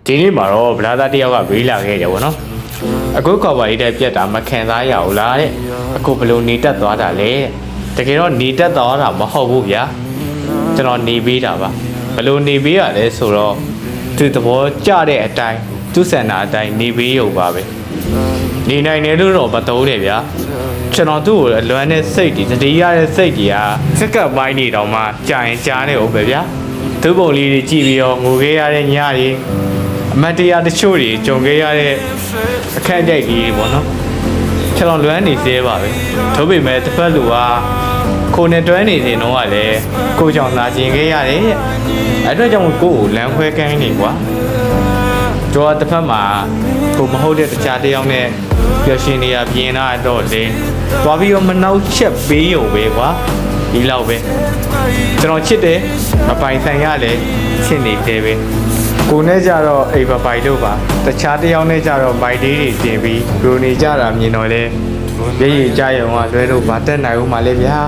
ဒီနေ့မှာတော့ဗလာသားတယောက်ကဘေးလာခဲ့တယ်ဗောနော်အခုခေါ်ပါလေးတဲ့ပြက်တာမခံစားရဘူးလားတဲ့အခုဘလို့နေတက်သွားတာလဲတကယ်တော့နေတက်သွားတာမဟုတ်ဘူးဗျာကျွန်တော်နေပေးတာပါဘလို့နေပေးရလဲဆိုတော့သူသဘောကျတဲ့အတိုင်းသူ့ဆန္ဒအတိုင်းနေပေးရုံပါပဲနေနိုင်တယ်လို့တော့မသုံးတယ်ဗျာကျွန်တော်သူ့ကိုအလွမ်းနဲ့စိတ်တည်တတိရတဲ့စိတ်ကြီးဟာစက်ကပ်ပိုင်းနေတော့မှကြာရင်ကြားနေဦးပဲဗျာသူ့ပုံလေးတွေကြည့်ပြီးတော့ငိုခဲ့ရတဲ့ညတွေအမတ်တရားတချို့တွေကြုံခဲ့ရတဲ့အခက်အခဲကြီးပေါ့နော်ကျွန်တော်လွမ်းနေသေးပါပဲထို့ပေမဲ့တစ်ဖက်လူကကိုနဲ့တွဲနေနေတော့ကလည်းကိုကြောင့်လာကျင်ခဲ့ရတယ်အဲ့အတွက်ကြောင့်ကိုကိုလမ်းခွဲကန်းနေကွာတော့တစ်ဖက်မှာကိုမဟုတ်တဲ့တခြားတယောက်နဲ့ပျော်ရွှင်နေရပြင်းလာတော့လေသွားပြီးတော့မနှောက်ချက်ပေးရုံပဲကွာဒီလောက်ပဲကျွန်တော်ချစ်တယ်မပိုင်ဆိုင်ရလဲချစ်နေသေးပဲကိုနဲ့ကြတော့အိမ်ပိုင်လို့ပါတခြားတယောက်နဲ့ကြတော့မိုက်လေးတွေတင်ပြီးလူနေကြတာမြင်တော့လေရည်ရည်ကြရုံကလွဲလို့မတက်နိုင်ဘူးမလေးဗျာ